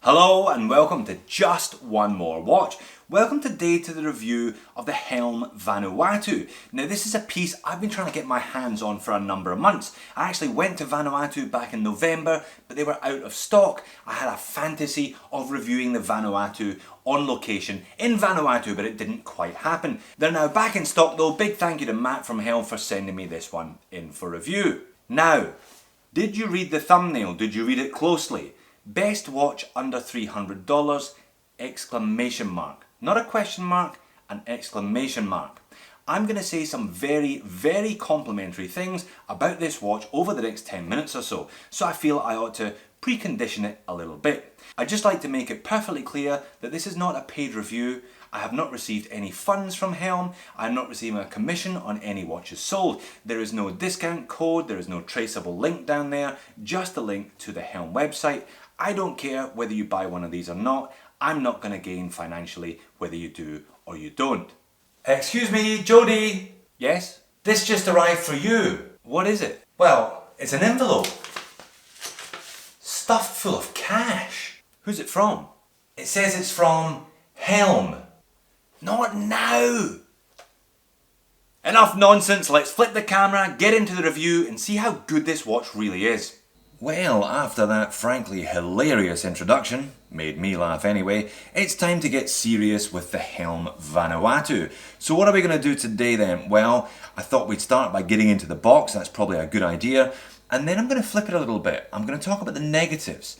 Hello and welcome to Just One More Watch. Welcome today to the review of the Helm Vanuatu. Now this is a piece I've been trying to get my hands on for a number of months. I actually went to Vanuatu back in November, but they were out of stock. I had a fantasy of reviewing the Vanuatu on location in Vanuatu, but it didn't quite happen. They're now back in stock though. Big thank you to Matt from Helm for sending me this one in for review. Now, did you read the thumbnail? Did you read it closely? Best watch under $300, exclamation mark. Not a question mark, an exclamation mark. I'm going to say some very complimentary things about this watch over the next 10 minutes or so. So I feel I ought to precondition it a little bit. I'd just like to make it perfectly clear that this is not a paid review. I have not received any funds from Helm. I am not receiving a commission on any watches sold. There is no discount code. There is no traceable link down there. Just a link to the Helm website. I don't care whether you buy one of these or not. I'm not going to gain financially whether you do or you don't. Excuse me, Jody. Yes? This just arrived for you. What is it? Well, it's an envelope. Stuffed full of cash. Who's it from? It says it's from Helm. Not now. Enough nonsense. Let's flip the camera, get into the review and see how good this watch really is. Well, after that frankly hilarious introduction, made me laugh anyway, it's time to get serious with the Helm Vanuatu. So what are we going to do today then? Well, I thought we'd start by getting into the box, that's probably a good idea, and then I'm going to flip it a little bit. I'm going to talk about the negatives.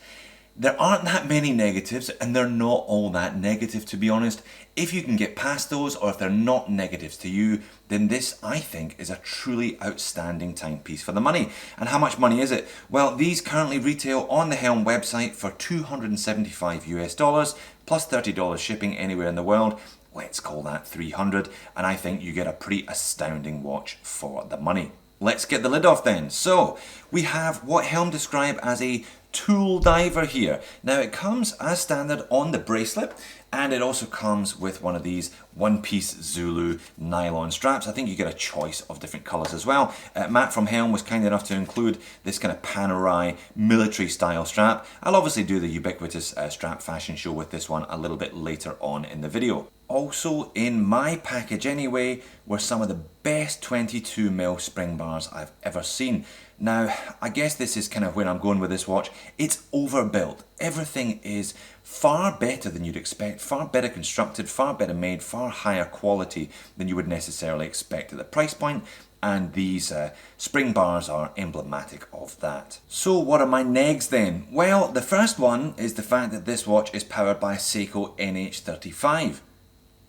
There aren't that many negatives, and they're not all that negative, to be honest. If you can get past those, or if they're not negatives to you, then this, I think, is a truly outstanding timepiece for the money. And how much money is it? Well, these currently retail on the Helm website for $275 US, plus $30 shipping anywhere in the world. Let's call that 300, and I think you get a pretty astounding watch for the money. Let's get the lid off then. So, we have what Helm describe as a tool diver here. Now it comes as standard on the bracelet, and it also comes with one of these one-piece Zulu nylon straps. I think you get a choice of different colours as well. Matt from Helm was kind enough to include this kind of Panerai military style strap. I'll obviously do the ubiquitous strap fashion show with this one a little bit later on in the video. Also in my package anyway were some of the best 22mm spring bars I've ever seen. Now, I guess this is kind of where I'm going with this watch. It's overbuilt. Everything is far better than you'd expect, far better constructed, far better made, far higher quality than you would necessarily expect at the price point, and these spring bars are emblematic of that. So what are my negs then? Well, the first one is the fact that this watch is powered by a Seiko NH35.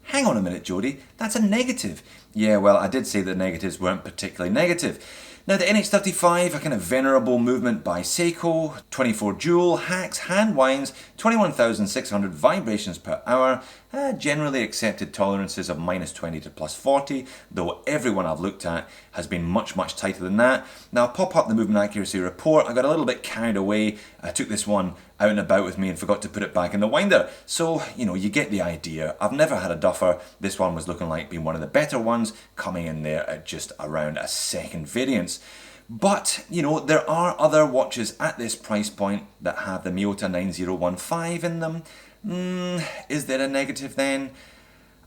Hang on a minute, Jody, that's a negative. Yeah, well, I did say that negatives weren't particularly negative. Now the NH35, a kind of venerable movement by Seiko, 24 jewel, hacks, hand winds, 21,600 vibrations per hour, generally accepted tolerances of -20 to +40, though everyone I've looked at has been much tighter than that. Now I'll pop up the movement accuracy report. I got a little bit carried away. I took this one out and about with me and forgot to put it back in the winder. So, you know, you get the idea. I've never had a duffer. This one was looking like being one of the better ones, coming in there at just around a second variance. But, you know, there are other watches at this price point that have the Miyota 9015 in them. Is there a negative then?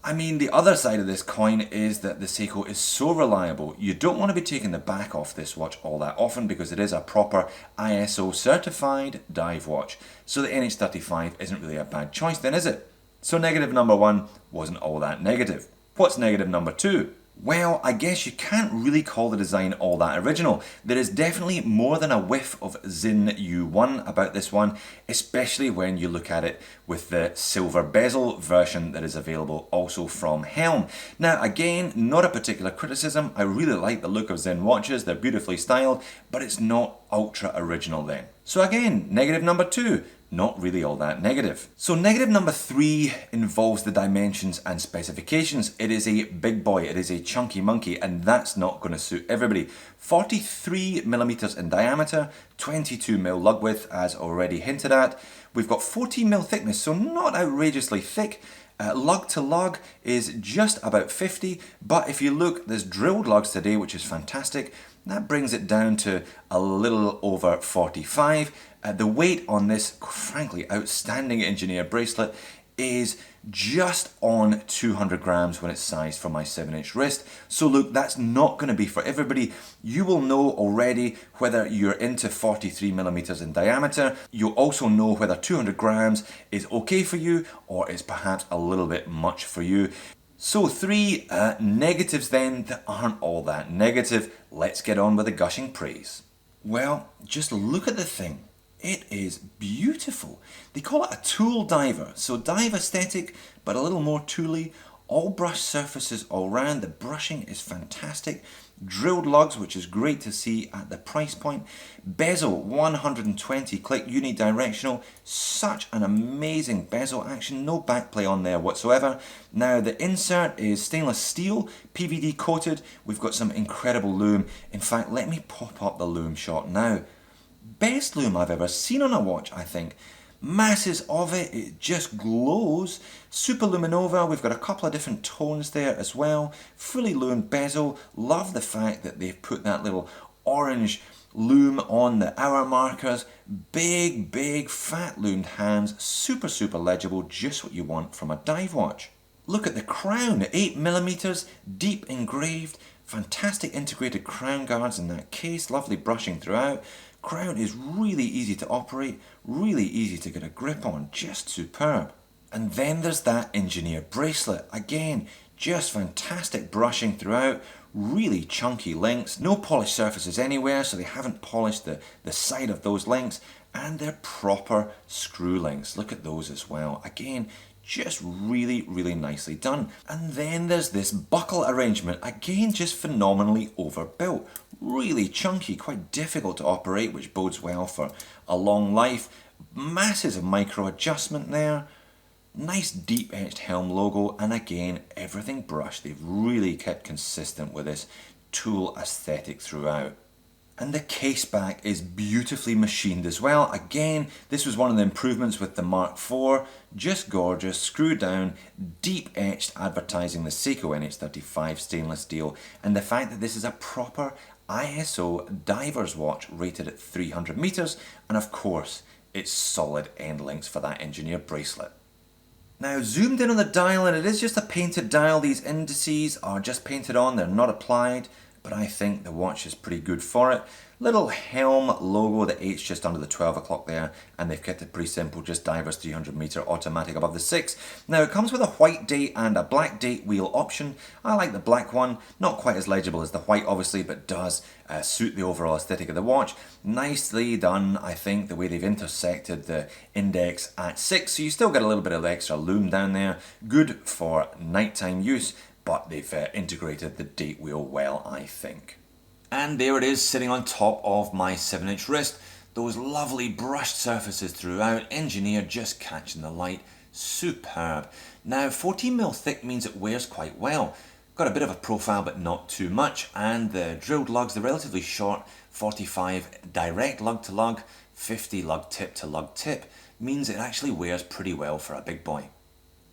I mean, the other side of this coin is that the Seiko is so reliable. You don't want to be taking the back off this watch all that often because it is a proper ISO certified dive watch. So the NH35 isn't really a bad choice then, is it? So negative number one wasn't all that negative. What's negative number two? Well, I guess you can't really call the design all that original. There is definitely more than a whiff of Zin U1 about this one, especially when you look at it with the silver bezel version that is available also from Helm. Now again, not a particular criticism. I really like the look of Zin watches. They're beautifully styled, but it's not ultra original then. So again, negative number two. Not really all that negative. So negative number three involves the dimensions and specifications. It is a big boy, it is a chunky monkey, and that's not going to suit everybody. 43mm in diameter, 22mm lug width as already hinted at. We've got 14mm thickness, so not outrageously thick. Lug to lug is just about 50, but if you look, there's drilled lugs today, which is fantastic. That brings it down to a little over 45. The weight on this, frankly, outstanding engineer bracelet is just on 200 grams when it's sized for my 7-inch wrist. So look, that's not going to be for everybody. You will know already whether you're into 43 millimeters in diameter. You'll also know whether 200 grams is okay for you or is perhaps a little bit much for you. So 3 negatives then that aren't all that negative. Let's get on with the gushing praise. Well, just look at the thing. It is beautiful. They call it a tool diver, so dive aesthetic, but a little more tooly. All brushed surfaces all round. The brushing is fantastic. Drilled lugs, which is great to see at the price point. Bezel, 120 click unidirectional. Such an amazing bezel action. No backplay on there whatsoever. Now the insert is stainless steel, PVD coated. We've got some incredible lume. In fact, let me pop up the lume shot now. Best lume I've ever seen on a watch, I think. Masses of it, it just glows. Super Luminova, we've got a couple of different tones there as well. Fully lumed bezel. Love the fact that they've put that little orange lume on the hour markers. Big, fat lumed hands. Super legible, just what you want from a dive watch. Look at the crown, 8 millimeters, deep engraved. Fantastic integrated crown guards in that case. Lovely brushing throughout. Crown is really easy to operate, really easy to get a grip on, just superb. And then there's that engineer bracelet. Again, just fantastic brushing throughout, really chunky links, no polished surfaces anywhere, so they haven't polished the side of those links, and they're proper screw links. Look at those as well. Again, just really nicely done. And then there's this buckle arrangement, again just phenomenally overbuilt. Really chunky, quite difficult to operate, which bodes well for a long life. Masses of micro adjustment there. Nice deep etched helm logo, and again everything brushed. They've really kept consistent with this tool aesthetic throughout. And the case back is beautifully machined as well. Again, this was one of the improvements with the Mark IV. Just gorgeous, screwed down, deep etched advertising the Seiko NH35 stainless steel, and the fact that this is a proper ISO diver's watch rated at 300 meters, and of course, it's solid end links for that engineer bracelet. Now zoomed in on the dial, and it is just a painted dial. These indices are just painted on, they're not applied, but I think the watch is pretty good for it. Little helm logo, the H just under the 12 o'clock there, and they've kept it pretty simple, just divers 300 meter automatic above the 6. Now it comes with a white date and a black date wheel option. I like the black one, not quite as legible as the white obviously, but does suit the overall aesthetic of the watch. Nicely done, I think, the way they've intersected the index at 6, so you still get a little bit of extra lume down there. Good for nighttime use, but they've integrated the date wheel well, I think. And there it is, sitting on top of my 7-inch wrist. Those lovely brushed surfaces throughout, engineered, just catching the light. Superb. Now 14mm thick means it wears quite well. Got a bit of a profile but not too much, and the drilled lugs, the relatively short 45 direct lug to lug, 50 lug tip to lug tip, means it actually wears pretty well for a big boy.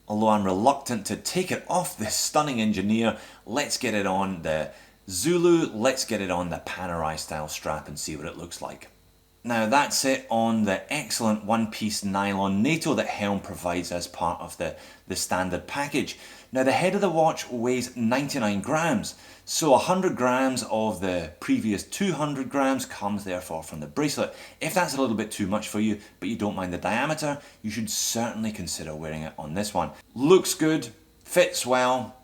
Although I'm reluctant to take it off this stunning engineer, let's get it on the Zulu, let's get it on the Panerai style strap and see what it looks like. Now that's it on the excellent one-piece nylon NATO that Helm provides as part of the standard package. Now the head of the watch weighs 99 grams, so 100 grams of the previous 200 grams comes therefore from the bracelet. If that's a little bit too much for you, but you don't mind the diameter, you should certainly consider wearing it on this one. Looks good, fits well,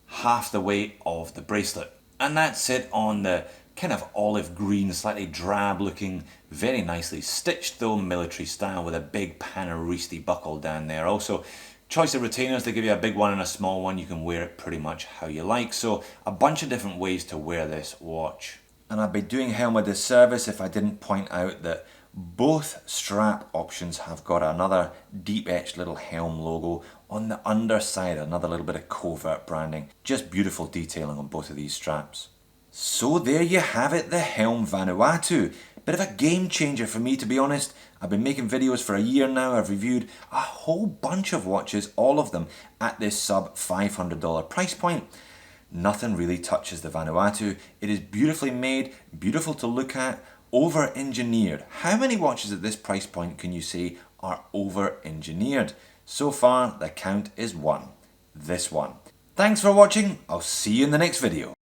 half the weight of the bracelet. And that's it on the kind of olive green, slightly drab looking, very nicely stitched though military style with a big Panaristi buckle down there. Also, choice of retainers, they give you a big one and a small one. You can wear it pretty much how you like. So a bunch of different ways to wear this watch. And I'd be doing Helm a disservice if I didn't point out that both strap options have got another deep etched little Helm logo on the underside, another little bit of covert branding. Just beautiful detailing on both of these straps. So there you have it, the Helm Vanuatu. Bit of a game changer for me, to be honest. I've been making videos for a year now. I've reviewed a whole bunch of watches, all of them at this sub $500 price point. Nothing really touches the Vanuatu. It is beautifully made, beautiful to look at, over-engineered. How many watches at this price point can you say are over-engineered? So far, the count is 1. This one. Thanks for watching. I'll see you in the next video.